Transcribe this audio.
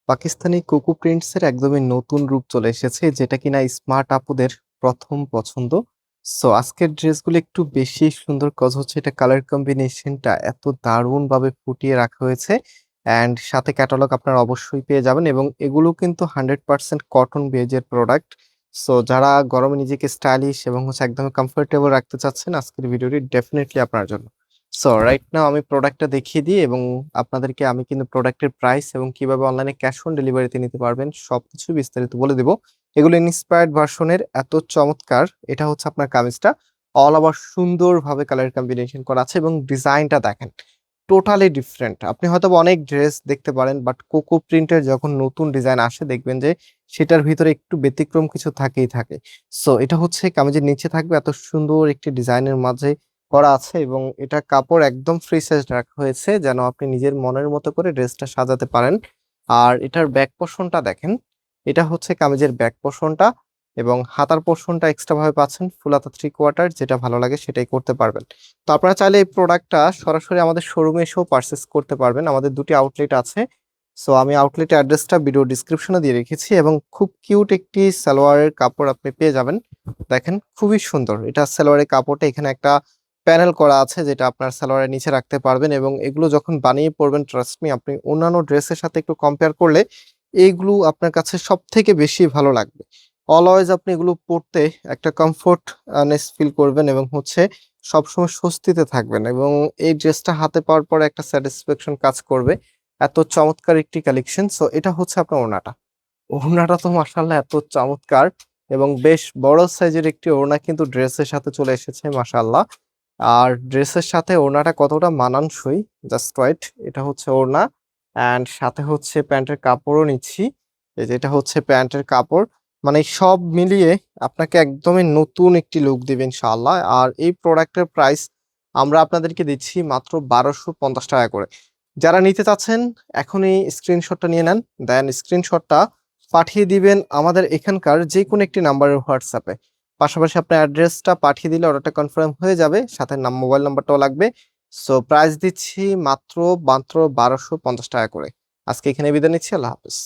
Pakistani cocoa prints এর একদমই নতুন রূপ চলে এসেছে যেটা কিনা স্মার্ট আপুদের প্রথম পছন্দ। সো আজকের ড্রেসগুলো একটু বেশি সুন্দর কজ হচ্ছে এটা কালার কম্বিনেশনটা এত দারুণভাবে ফুটিয়ে রাখা হয়েছে অ্যান্ড সাথে ক্যাটালগ আপনারা অবশ্যই পেয়ে যাবেন এবং এগুলো কিন্তু 100% কটন বেজের প্রোডাক্ট। সো যারা গরমে নিজেকে স্টাইলিশ এবং হচ্ছে একদম কমফোর্টেবল রাখতে চাচ্ছেন আজকের ভিডিওটি ডেফিনেটলি আপনার জন্য। সো রাইট নাও আমি প্রোডাক্টটা দেখিয়ে দিই এবং আপনাদেরকে আমি কিন্তু প্রোডাক্টের প্রাইস এবং কিভাবে অনলাইনে ক্যাশ অন ডেলিভারিতে নিতে পারবেন সবকিছু বিস্তারিত বলে দেব। এগুলো ইন্সপায়ার্ড ভার্সনের এত চমৎকার। এটা হচ্ছে আপনার কামিজটা অল ওভার সুন্দরভাবে কালার কম্বিনেশন করা আছে এবং ডিজাইনটা দেখেন টোটালি ডিফারেন্ট। আপনি হয়তো অনেক ড্রেস দেখতে পারেন বাট কোকো প্রিন্টের যখন নতুন ডিজাইন আসে দেখবেন যে সেটার ভিতরে একটু ব্যতিক্রম কিছু থাকেই থাকে। সো এটা হচ্ছে কামিজের নিচে থাকবে এত সুন্দর একটি ডিজাইনের মাঝে করা আছে এবং এটা কাপড় একদম ফ্রি সাইজ রাখা হয়েছে যেন আপনি নিজের মনের মতো করে ড্রেসটা সাজাতে পারেন। আর এটার ব্যাক পোর্শনটা দেখেন, এটা হচ্ছে কামিজের ব্যাক পোর্শনটা এবং হাতার পোর্শনটা এক্সট্রা ভাবে পাচ্ছেন ফুল হাতা 3/4 যেটা ভালো লাগে সেটাই করতে পারবেন। তো আপনারা চাইলে এই প্রোডাক্টটা সরাসরি আমাদের শোরুমে এসেও পারচেজ করতে পারবেন। আমাদের দুটি আউটলেট আছে। সো আমি আউটলেটের অ্যাড্রেসটা ভিডিও ডেসক্রিপশনে দিয়ে রেখেছি এবং খুব কিউট একটি সালোয়ারের কাপড় আপনি পেয়ে যাবেন। দেখেন খুবই সুন্দর। এটা সালোয়ারের কাপড়টা এখানে একটা প্যানেল করা আছে যেটা আপনার সালোয়ারের নিচে রাখতে পারবেন এবং এগুলো যখন বানিয়ে পরবেন ট্রাস্ট মি আপনি অন্যান্য ড্রেসের সাথে একটু কম্পেয়ার করলে এইগুলো আপনার কাছে সবথেকে বেশি ভালো লাগবে। অলওয়েজ আপনি এগুলো পড়তে একটা কমফোর্ট নেস ফিল করবেন এবং হচ্ছে সবসময় স্বস্তিতে থাকবেন এবং এই ড্রেসটা হাতে পাওয়ার পরে একটা স্যাটিসফ্যাকশন কাজ করবে। এত চমৎকার একটি কালেকশন। সো এটা হচ্ছে আপনার ওড়নাটা। ওড়নাটা তো মাশাআল্লাহ এত চমৎকার এবং বেশ বড় সাইজের একটি ওড়না কিন্তু ড্রেসের সাথে চলে এসেছে মাশাআল্লাহ। আর ড্রেসের সাথে ওড়নাটা কতটা মানানসই জাস্ট ওয়েট। এটা হচ্ছে ওড়না অ্যান্ড সাথে হচ্ছে প্যান্টের কাপড়ও নিচ্ছি। এই যে এটা হচ্ছে প্যান্টের কাপড়। মানে সব মিলিয়ে আপনাকে একদমই নতুন একটি লুক দিবে ইনশাআল্লাহ। আর এই প্রোডাক্টের প্রাইস আমরা আপনাদেরকে দিচ্ছি মাত্র ১২৫০ টাকা করে। যারা নিতে চাচ্ছেন এখনই স্ক্রিনশটটা নিয়ে নেন। দেন স্ক্রিনশটটা পাঠিয়ে দিবেন আমাদের এখানকার যেকোনো একটি নাম্বারের হোয়াটসঅ্যাপে। পাশাপাশি আপনার অ্যাড্রেসটা পাঠিয়ে দিলে অর্ডারটা কনফার্ম হয়ে যাবে। সাথে মোবাইল নাম্বারটাও লাগবে। সো প্রাইস দিচ্ছি মাত্র ১২৫০ টাকা করে। আজকে এখানে বিদায় নিচ্ছি। আল্লাহ হাফেজ।